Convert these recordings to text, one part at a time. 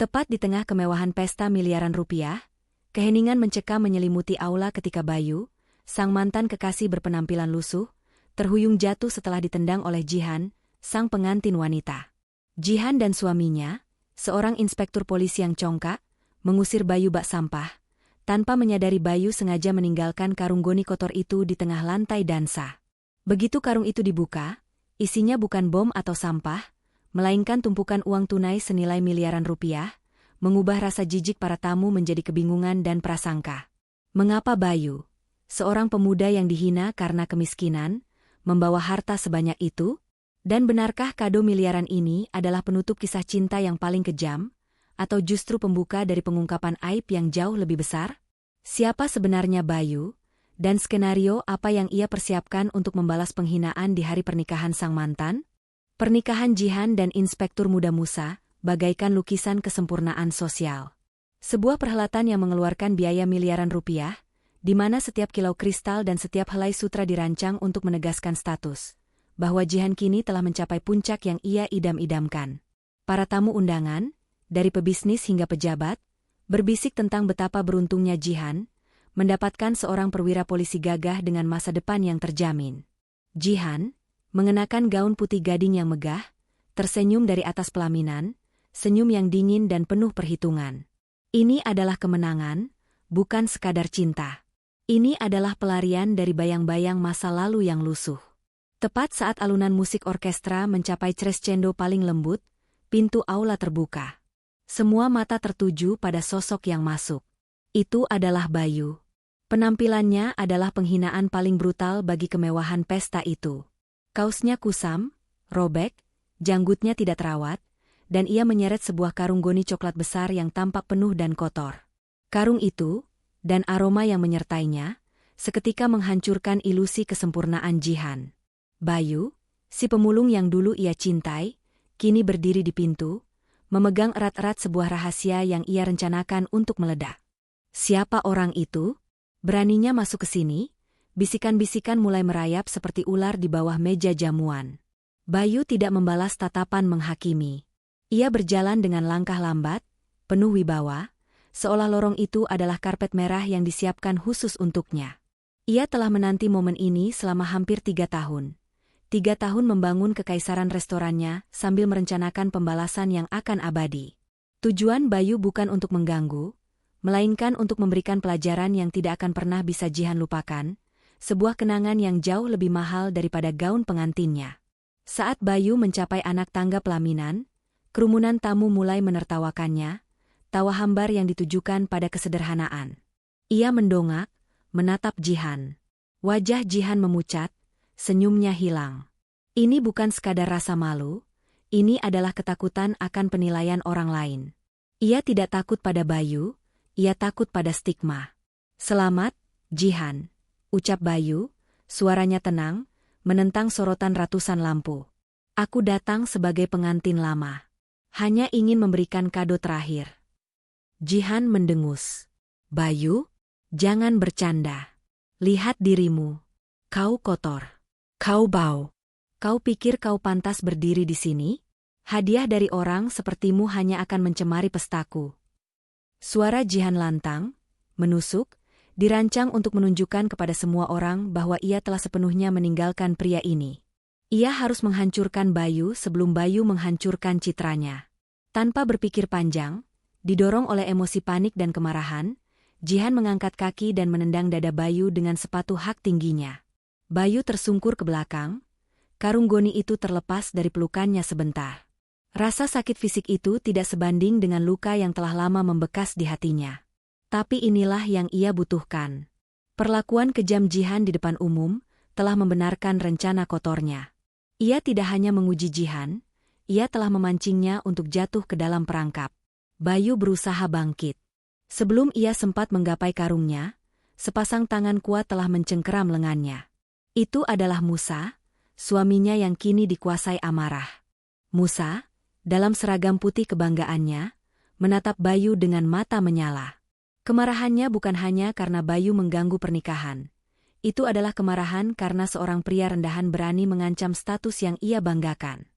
Tepat di tengah kemewahan pesta miliaran rupiah, keheningan mencekam menyelimuti aula ketika Bayu, sang mantan kekasih berpenampilan lusuh, terhuyung jatuh setelah ditendang oleh Jihan, sang pengantin wanita. Jihan dan suaminya, seorang inspektur polisi yang congkak, mengusir Bayu bak sampah, tanpa menyadari Bayu sengaja meninggalkan karung goni kotor itu di tengah lantai dansa. Begitu karung itu dibuka, isinya bukan bom atau sampah, melainkan tumpukan uang tunai senilai miliaran rupiah, mengubah rasa jijik para tamu menjadi kebingungan dan prasangka. Mengapa Bayu, seorang pemuda yang dihina karena kemiskinan, membawa harta sebanyak itu? Dan benarkah kado miliaran ini adalah penutup kisah cinta yang paling kejam, atau justru pembuka dari pengungkapan aib yang jauh lebih besar? Siapa sebenarnya Bayu, dan skenario apa yang ia persiapkan untuk membalas penghinaan di hari pernikahan sang mantan? Pernikahan Jihan dan Inspektur Muda Musa, bagaikan lukisan kesempurnaan sosial. Sebuah perhelatan yang mengeluarkan biaya miliaran rupiah, di mana setiap kilau kristal dan setiap helai sutra dirancang untuk menegaskan status, bahwa Jihan kini telah mencapai puncak yang ia idam-idamkan. Para tamu undangan, dari pebisnis hingga pejabat, berbisik tentang betapa beruntungnya Jihan, mendapatkan seorang perwira polisi gagah dengan masa depan yang terjamin. Jihan, mengenakan gaun putih gading yang megah, tersenyum dari atas pelaminan, senyum yang dingin dan penuh perhitungan. Ini adalah kemenangan, bukan sekadar cinta. Ini adalah pelarian dari bayang-bayang masa lalu yang lusuh. Tepat saat alunan musik orkestra mencapai crescendo paling lembut, pintu aula terbuka. Semua mata tertuju pada sosok yang masuk. Itu adalah Bayu. Penampilannya adalah penghinaan paling brutal bagi kemewahan pesta itu. Kaosnya kusam, robek, janggutnya tidak terawat, dan ia menyeret sebuah karung goni coklat besar yang tampak penuh dan kotor. Karung itu, dan aroma yang menyertainya, seketika menghancurkan ilusi kesempurnaan Jihan. Bayu, si pemulung yang dulu ia cintai, kini berdiri di pintu, memegang erat-erat sebuah rahasia yang ia rencanakan untuk meledak. Siapa orang itu? Beraninya masuk ke sini? Bisikan-bisikan mulai merayap seperti ular di bawah meja jamuan. Bayu tidak membalas tatapan menghakimi. Ia berjalan dengan langkah lambat, penuh wibawa, seolah lorong itu adalah karpet merah yang disiapkan khusus untuknya. Ia telah menanti momen ini selama hampir 3 tahun. 3 tahun membangun kekaisaran restorannya sambil merencanakan pembalasan yang akan abadi. Tujuan Bayu bukan untuk mengganggu, melainkan untuk memberikan pelajaran yang tidak akan pernah bisa Jihan lupakan, sebuah kenangan yang jauh lebih mahal daripada gaun pengantinnya. Saat Bayu mencapai anak tangga pelaminan, kerumunan tamu mulai menertawakannya, tawa hambar yang ditujukan pada kesederhanaan. Ia mendongak, menatap Jihan. Wajah Jihan memucat, senyumnya hilang. Ini bukan sekadar rasa malu, ini adalah ketakutan akan penilaian orang lain. Ia tidak takut pada Bayu, ia takut pada stigma. Selamat, Jihan, ucap Bayu, suaranya tenang, menentang sorotan ratusan lampu. Aku datang sebagai pengantin lama. Hanya ingin memberikan kado terakhir. Jihan mendengus. Bayu, jangan bercanda. Lihat dirimu. Kau kotor. Kau bau. Kau pikir kau pantas berdiri di sini? Hadiah dari orang sepertimu hanya akan mencemari pestaku. Suara Jihan lantang, menusuk, dirancang untuk menunjukkan kepada semua orang bahwa ia telah sepenuhnya meninggalkan pria ini. Ia harus menghancurkan Bayu sebelum Bayu menghancurkan citranya. Tanpa berpikir panjang, didorong oleh emosi panik dan kemarahan, Jihan mengangkat kaki dan menendang dada Bayu dengan sepatu hak tingginya. Bayu tersungkur ke belakang, karung goni itu terlepas dari pelukannya sebentar. Rasa sakit fisik itu tidak sebanding dengan luka yang telah lama membekas di hatinya. Tapi inilah yang ia butuhkan. Perlakuan kejam Jihan di depan umum telah membenarkan rencana kotornya. Ia tidak hanya menguji Jihan, ia telah memancingnya untuk jatuh ke dalam perangkap. Bayu berusaha bangkit. Sebelum ia sempat menggapai karungnya, sepasang tangan kuat telah mencengkeram lengannya. Itu adalah Musa, suaminya yang kini dikuasai amarah. Musa, dalam seragam putih kebanggaannya, menatap Bayu dengan mata menyala. Kemarahannya bukan hanya karena Bayu mengganggu pernikahan. Itu adalah kemarahan karena seorang pria rendahan berani mengancam status yang ia banggakan.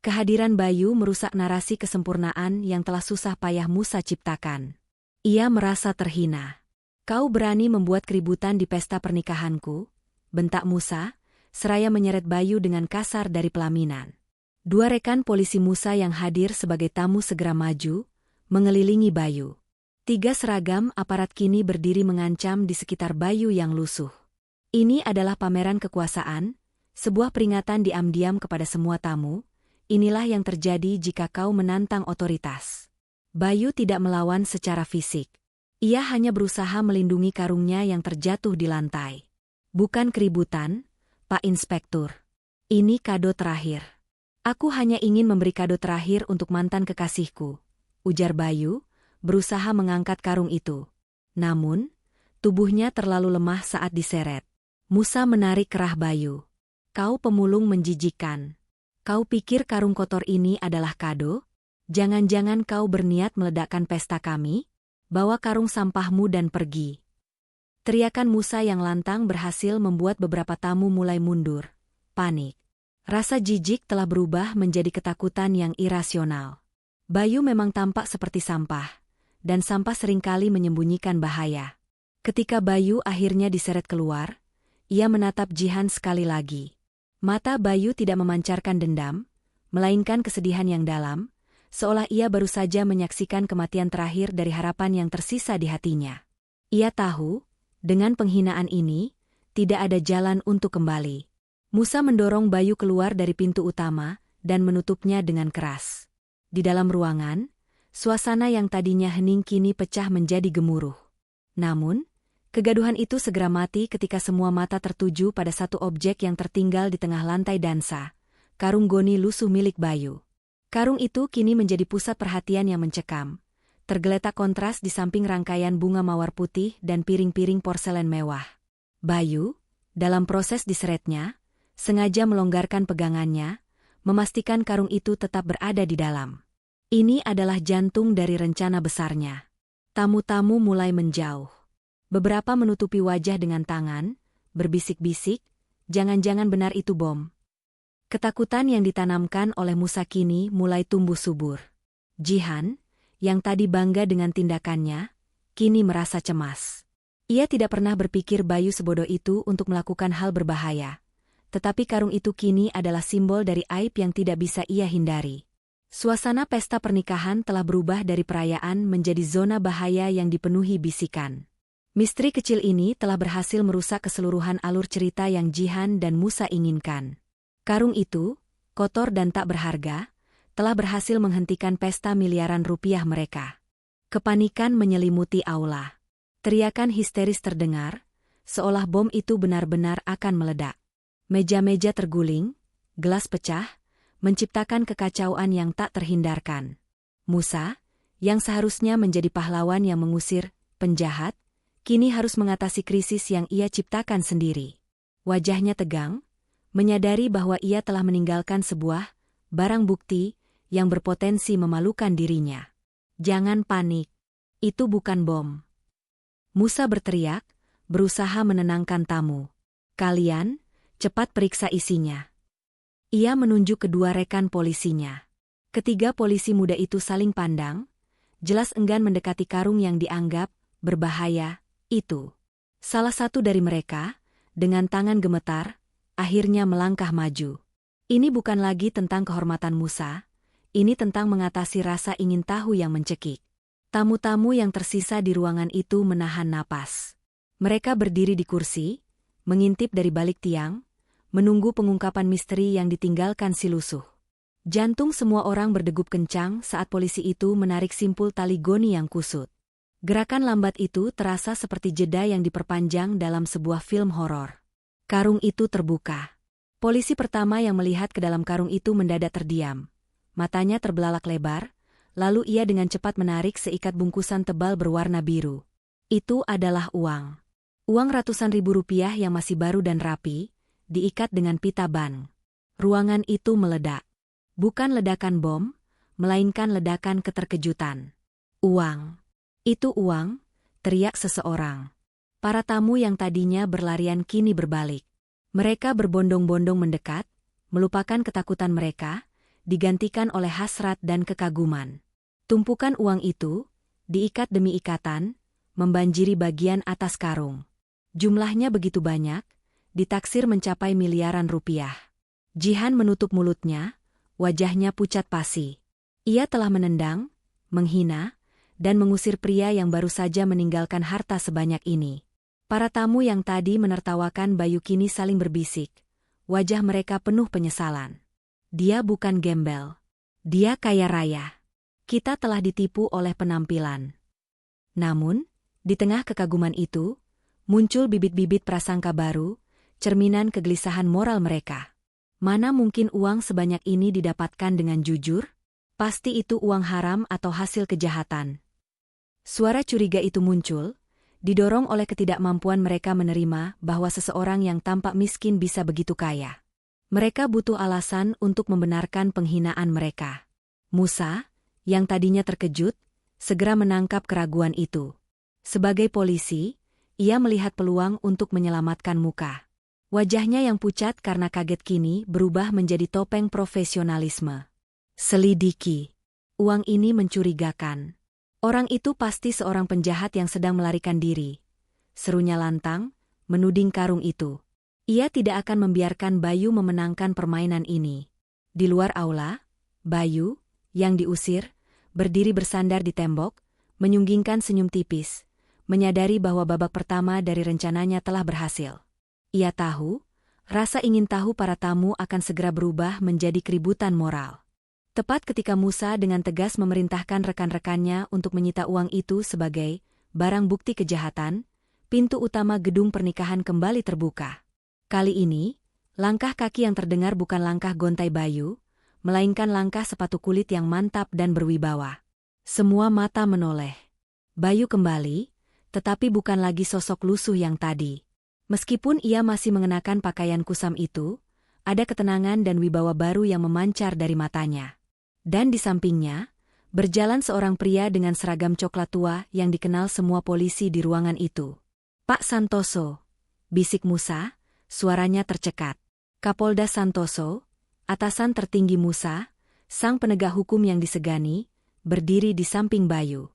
Kehadiran Bayu merusak narasi kesempurnaan yang telah susah payah Musa ciptakan. Ia merasa terhina. "Kau berani membuat keributan di pesta pernikahanku?" bentak Musa, seraya menyeret Bayu dengan kasar dari pelaminan. Dua rekan polisi Musa yang hadir sebagai tamu segera maju, mengelilingi Bayu. 3 seragam aparat kini berdiri mengancam di sekitar Bayu yang lusuh. Ini adalah pameran kekuasaan, sebuah peringatan diam-diam kepada semua tamu. Inilah yang terjadi jika kau menantang otoritas. Bayu tidak melawan secara fisik. Ia hanya berusaha melindungi karungnya yang terjatuh di lantai. "Bukan keributan, Pak Inspektur. Ini kado terakhir. Aku hanya ingin memberi kado terakhir untuk mantan kekasihku," ujar Bayu, berusaha mengangkat karung itu. Namun, tubuhnya terlalu lemah saat diseret. Musa menarik kerah Bayu. "Kau pemulung menjijikan. Kau pikir karung kotor ini adalah kado? Jangan-jangan kau berniat meledakkan pesta kami? Bawa karung sampahmu dan pergi." Teriakan Musa yang lantang berhasil membuat beberapa tamu mulai mundur. Panik. Rasa jijik telah berubah menjadi ketakutan yang irasional. Bayu memang tampak seperti sampah, dan sampah seringkali menyembunyikan bahaya. Ketika Bayu akhirnya diseret keluar, ia menatap Jihan sekali lagi. Mata Bayu tidak memancarkan dendam, melainkan kesedihan yang dalam, seolah ia baru saja menyaksikan kematian terakhir dari harapan yang tersisa di hatinya. Ia tahu, dengan penghinaan ini, tidak ada jalan untuk kembali. Musa mendorong Bayu keluar dari pintu utama dan menutupnya dengan keras. Di dalam ruangan, suasana yang tadinya hening kini pecah menjadi gemuruh. Namun, kegaduhan itu segera mati ketika semua mata tertuju pada satu objek yang tertinggal di tengah lantai dansa, karung goni lusuh milik Bayu. Karung itu kini menjadi pusat perhatian yang mencekam, tergeletak kontras di samping rangkaian bunga mawar putih dan piring-piring porselen mewah. Bayu, dalam proses diseretnya, sengaja melonggarkan pegangannya, memastikan karung itu tetap berada di dalam. Ini adalah jantung dari rencana besarnya. Tamu-tamu mulai menjauh. Beberapa menutupi wajah dengan tangan, berbisik-bisik, jangan-jangan benar itu bom. Ketakutan yang ditanamkan oleh Musa kini mulai tumbuh subur. Jihan, yang tadi bangga dengan tindakannya, kini merasa cemas. Ia tidak pernah berpikir Bayu sebodoh itu untuk melakukan hal berbahaya. Tetapi karung itu kini adalah simbol dari aib yang tidak bisa ia hindari. Suasana pesta pernikahan telah berubah dari perayaan menjadi zona bahaya yang dipenuhi bisikan. Misteri kecil ini telah berhasil merusak keseluruhan alur cerita yang Jihan dan Musa inginkan. Karung itu, kotor dan tak berharga, telah berhasil menghentikan pesta miliaran rupiah mereka. Kepanikan menyelimuti aula. Teriakan histeris terdengar, seolah bom itu benar-benar akan meledak. Meja-meja terguling, gelas pecah, menciptakan kekacauan yang tak terhindarkan. Musa, yang seharusnya menjadi pahlawan yang mengusir penjahat, kini harus mengatasi krisis yang ia ciptakan sendiri. Wajahnya tegang, menyadari bahwa ia telah meninggalkan sebuah barang bukti yang berpotensi memalukan dirinya. "Jangan panik. Itu bukan bom." Musa berteriak, berusaha menenangkan tamu. "Kalian, cepat periksa isinya." Ia menunjuk kedua rekan polisinya. Ketiga polisi muda itu saling pandang, jelas enggan mendekati karung yang dianggap berbahaya itu. Salah satu dari mereka, dengan tangan gemetar, akhirnya melangkah maju. Ini bukan lagi tentang kehormatan Musa, ini tentang mengatasi rasa ingin tahu yang mencekik. Tamu-tamu yang tersisa di ruangan itu menahan napas. Mereka berdiri di kursi, mengintip dari balik tiang, menunggu pengungkapan misteri yang ditinggalkan si lusuh. Jantung semua orang berdegup kencang saat polisi itu menarik simpul tali goni yang kusut. Gerakan lambat itu terasa seperti jeda yang diperpanjang dalam sebuah film horor. Karung itu terbuka. Polisi pertama yang melihat ke dalam karung itu mendadak terdiam. Matanya terbelalak lebar, lalu ia dengan cepat menarik seikat bungkusan tebal berwarna biru. Itu adalah uang. Uang ratusan ribu rupiah yang masih baru dan rapi, diikat dengan pita ban. Ruangan itu meledak. Bukan ledakan bom, melainkan ledakan keterkejutan. "Uang. Itu uang," teriak seseorang. Para tamu yang tadinya berlarian kini berbalik. Mereka berbondong-bondong mendekat, melupakan ketakutan mereka, digantikan oleh hasrat dan kekaguman. Tumpukan uang itu, diikat demi ikatan, membanjiri bagian atas karung. Jumlahnya begitu banyak, ditaksir mencapai miliaran rupiah. Jihan menutup mulutnya, wajahnya pucat pasi. Ia telah menendang, menghina, dan mengusir pria yang baru saja meninggalkan harta sebanyak ini. Para tamu yang tadi menertawakan Bayu kini saling berbisik. Wajah mereka penuh penyesalan. Dia bukan gembel. Dia kaya raya. Kita telah ditipu oleh penampilan. Namun, di tengah kekaguman itu, muncul bibit-bibit prasangka baru, cerminan kegelisahan moral mereka. Mana mungkin uang sebanyak ini didapatkan dengan jujur? Pasti itu uang haram atau hasil kejahatan. Suara curiga itu muncul, didorong oleh ketidakmampuan mereka menerima bahwa seseorang yang tampak miskin bisa begitu kaya. Mereka butuh alasan untuk membenarkan penghinaan mereka. Musa, yang tadinya terkejut, segera menangkap keraguan itu. Sebagai polisi, ia melihat peluang untuk menyelamatkan muka. Wajahnya yang pucat karena kaget kini berubah menjadi topeng profesionalisme. Selidiki. Uang ini mencurigakan. Orang itu pasti seorang penjahat yang sedang melarikan diri. Serunya lantang, menuding karung itu. Ia tidak akan membiarkan Bayu memenangkan permainan ini. Di luar aula, Bayu, yang diusir, berdiri bersandar di tembok, menyunggingkan senyum tipis, menyadari bahwa babak pertama dari rencananya telah berhasil. Ia tahu, rasa ingin tahu para tamu akan segera berubah menjadi keributan moral. Tepat ketika Musa dengan tegas memerintahkan rekan-rekannya untuk menyita uang itu sebagai barang bukti kejahatan, pintu utama gedung pernikahan kembali terbuka. Kali ini, langkah kaki yang terdengar bukan langkah gontai Bayu, melainkan langkah sepatu kulit yang mantap dan berwibawa. Semua mata menoleh. Bayu kembali, tetapi bukan lagi sosok lusuh yang tadi. Meskipun ia masih mengenakan pakaian kusam itu, ada ketenangan dan wibawa baru yang memancar dari matanya. Dan di sampingnya, berjalan seorang pria dengan seragam coklat tua yang dikenal semua polisi di ruangan itu. "Pak Santoso," bisik Musa, suaranya tercekat. Kapolda Santoso, atasan tertinggi Musa, sang penegak hukum yang disegani, berdiri di samping Bayu.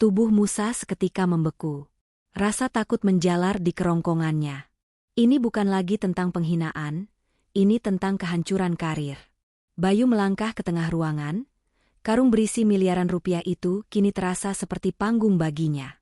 Tubuh Musa seketika membeku. Rasa takut menjalar di kerongkongannya. Ini bukan lagi tentang penghinaan, ini tentang kehancuran karir. Bayu melangkah ke tengah ruangan. Karung berisi miliaran rupiah itu kini terasa seperti panggung baginya.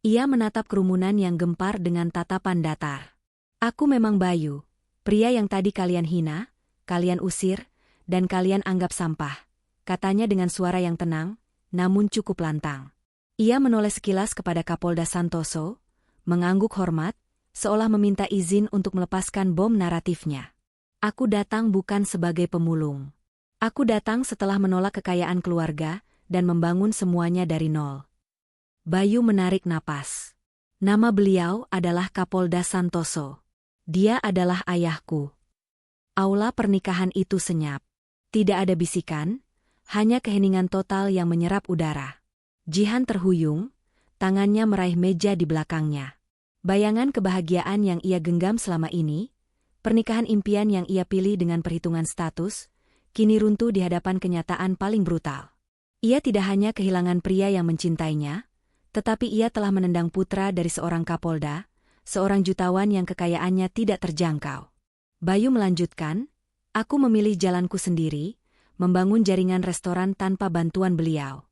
Ia menatap kerumunan yang gempar dengan tatapan datar. "Aku memang Bayu, pria yang tadi kalian hina, kalian usir, dan kalian anggap sampah," katanya dengan suara yang tenang, namun cukup lantang. Ia menoleh sekilas kepada Kapolda Santoso, mengangguk hormat, seolah meminta izin untuk melepaskan bom naratifnya. "Aku datang bukan sebagai pemulung. Aku datang setelah menolak kekayaan keluarga dan membangun semuanya dari nol." Bayu menarik napas. Nama beliau adalah Kapolda Santoso. "Dia adalah ayahku." Aula pernikahan itu senyap. Tidak ada bisikan, hanya keheningan total yang menyerap udara. Jihan terhuyung, tangannya meraih meja di belakangnya. Bayangan kebahagiaan yang ia genggam selama ini, pernikahan impian yang ia pilih dengan perhitungan status, kini runtuh di hadapan kenyataan paling brutal. Ia tidak hanya kehilangan pria yang mencintainya, tetapi ia telah menendang putra dari seorang kapolda, seorang jutawan yang kekayaannya tidak terjangkau. Bayu melanjutkan, "Aku memilih jalanku sendiri, membangun jaringan restoran tanpa bantuan beliau.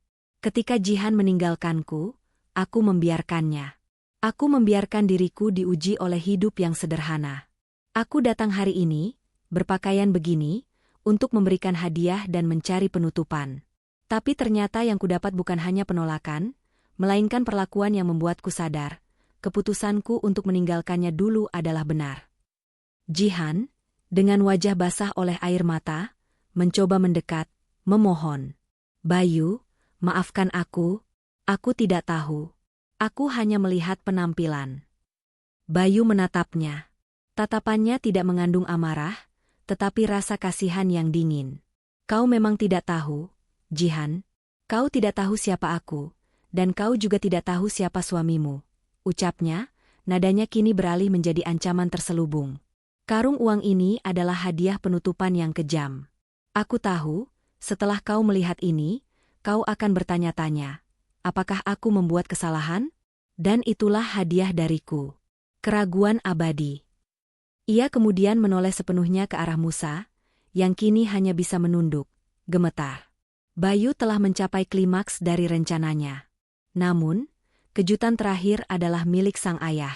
Ketika Jihan meninggalkanku, aku membiarkannya. Aku membiarkan diriku diuji oleh hidup yang sederhana. Aku datang hari ini, berpakaian begini, untuk memberikan hadiah dan mencari penutupan. Tapi ternyata yang kudapat bukan hanya penolakan, melainkan perlakuan yang membuatku sadar, keputusanku untuk meninggalkannya dulu adalah benar." Jihan, dengan wajah basah oleh air mata, mencoba mendekat, memohon. "Bayu, maafkan aku tidak tahu. Aku hanya melihat penampilan." Bayu menatapnya. Tatapannya tidak mengandung amarah, tetapi rasa kasihan yang dingin. "Kau memang tidak tahu, Jihan. Kau tidak tahu siapa aku, dan kau juga tidak tahu siapa suamimu," ucapnya, nadanya kini beralih menjadi ancaman terselubung. "Karung uang ini adalah hadiah penutupan yang kejam. Aku tahu, Setelah kau melihat ini, kau akan bertanya-tanya, apakah aku membuat kesalahan? Dan itulah hadiah dariku. Keraguan abadi. Ia kemudian menoleh sepenuhnya ke arah Musa, yang kini hanya bisa menunduk, gemetar. Bayu telah mencapai klimaks dari rencananya. Namun, kejutan terakhir adalah milik sang ayah.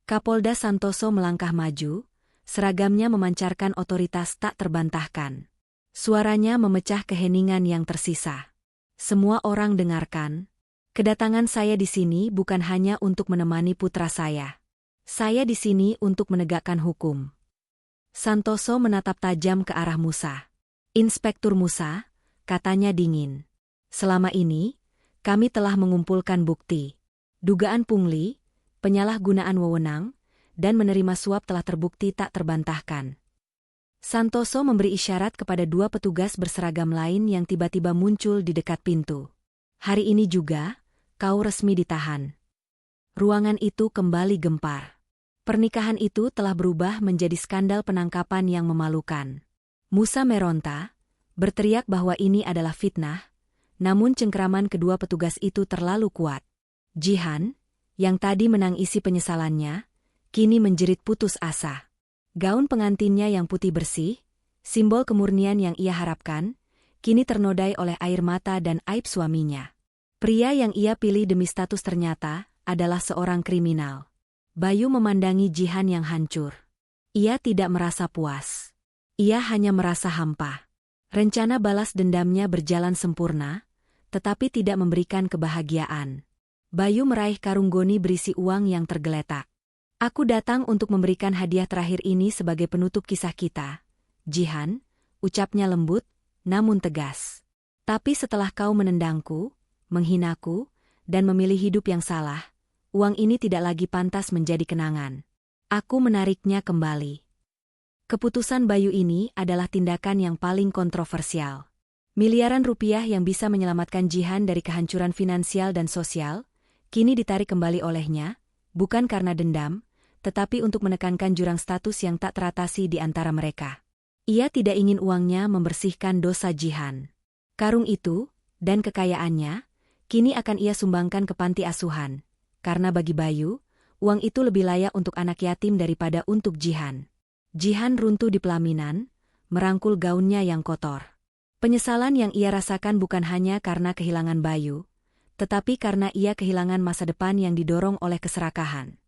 Kapolda Santoso melangkah maju, seragamnya memancarkan otoritas tak terbantahkan. Suaranya memecah keheningan yang tersisa. Semua orang dengarkan. Kedatangan saya di sini bukan hanya untuk menemani putra saya. Saya di sini untuk menegakkan hukum. Santoso menatap tajam ke arah Musa. Inspektur Musa, katanya dingin. Selama ini, kami telah mengumpulkan bukti. Dugaan pungli, penyalahgunaan wewenang, dan menerima suap telah terbukti tak terbantahkan. Santoso memberi isyarat kepada dua petugas berseragam lain yang tiba-tiba muncul di dekat pintu. Hari ini juga, kau resmi ditahan. Ruangan itu kembali gempar. Pernikahan itu telah berubah menjadi skandal penangkapan yang memalukan. Musa meronta, berteriak bahwa ini adalah fitnah, namun cengkeraman kedua petugas itu terlalu kuat. Jihan, yang tadi menangisi penyesalannya, kini menjerit putus asa. Gaun pengantinnya yang putih bersih, simbol kemurnian yang ia harapkan, kini ternodai oleh air mata dan aib suaminya. Pria yang ia pilih demi status ternyata adalah seorang kriminal. Bayu memandangi Jihan yang hancur. Ia tidak merasa puas. Ia hanya merasa hampa. Rencana balas dendamnya berjalan sempurna, tetapi tidak memberikan kebahagiaan. Bayu meraih karung goni berisi uang yang tergeletak. Aku datang untuk memberikan hadiah terakhir ini sebagai penutup kisah kita. Jihan, ucapnya lembut, namun tegas. Tapi setelah kau menendangku, menghinaku, dan memilih hidup yang salah, uang ini tidak lagi pantas menjadi kenangan. Aku menariknya kembali. Keputusan Bayu ini adalah tindakan yang paling kontroversial. Miliaran rupiah yang bisa menyelamatkan Jihan dari kehancuran finansial dan sosial, kini ditarik kembali olehnya, bukan karena dendam, tetapi untuk menekankan jurang status yang tak teratasi di antara mereka. Ia tidak ingin uangnya membersihkan dosa Jihan. Karung itu, dan kekayaannya, kini akan ia sumbangkan ke panti asuhan, karena bagi Bayu, uang itu lebih layak untuk anak yatim daripada untuk Jihan. Jihan runtuh di pelaminan, merangkul gaunnya yang kotor. Penyesalan yang ia rasakan bukan hanya karena kehilangan Bayu, tetapi karena ia kehilangan masa depan yang didorong oleh keserakahan.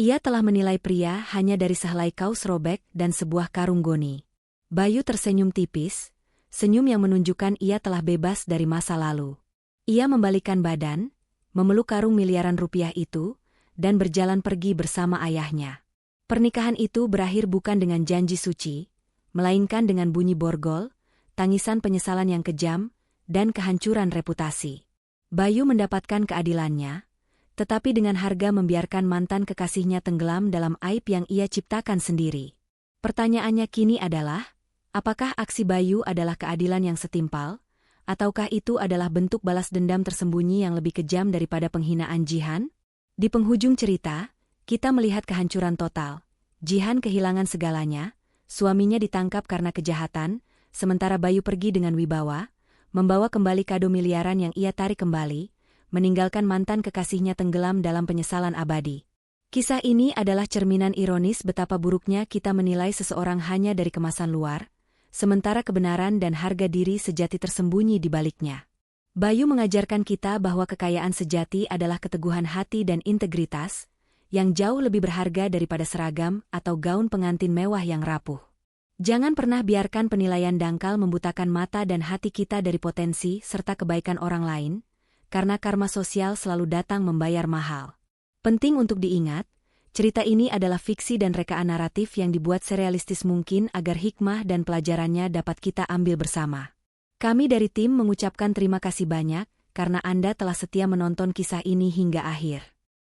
Ia telah menilai pria hanya dari sehelai kaos robek dan sebuah karung goni. Bayu tersenyum tipis, senyum yang menunjukkan ia telah bebas dari masa lalu. Ia membalikkan badan, memeluk karung miliaran rupiah itu, dan berjalan pergi bersama ayahnya. Pernikahan itu berakhir bukan dengan janji suci, melainkan dengan bunyi borgol, tangisan penyesalan yang kejam, dan kehancuran reputasi. Bayu mendapatkan keadilannya, tetapi dengan harga membiarkan mantan kekasihnya tenggelam dalam aib yang ia ciptakan sendiri. Pertanyaannya kini adalah, apakah aksi Bayu adalah keadilan yang setimpal, ataukah itu adalah bentuk balas dendam tersembunyi yang lebih kejam daripada penghinaan Jihan? Di penghujung cerita, kita melihat kehancuran total. Jihan kehilangan segalanya, suaminya ditangkap karena kejahatan, sementara Bayu pergi dengan wibawa, membawa kembali kado miliaran yang ia tarik kembali, meninggalkan mantan kekasihnya tenggelam dalam penyesalan abadi. Kisah ini adalah cerminan ironis betapa buruknya kita menilai seseorang hanya dari kemasan luar, sementara kebenaran dan harga diri sejati tersembunyi di baliknya. Bayu mengajarkan kita bahwa kekayaan sejati adalah keteguhan hati dan integritas, yang jauh lebih berharga daripada seragam atau gaun pengantin mewah yang rapuh. Jangan pernah biarkan penilaian dangkal membutakan mata dan hati kita dari potensi serta kebaikan orang lain, karena karma sosial selalu datang membayar mahal. Penting untuk diingat, cerita ini adalah fiksi dan rekaan naratif yang dibuat serealistis mungkin agar hikmah dan pelajarannya dapat kita ambil bersama. Kami dari tim mengucapkan terima kasih banyak, karena Anda telah setia menonton kisah ini hingga akhir.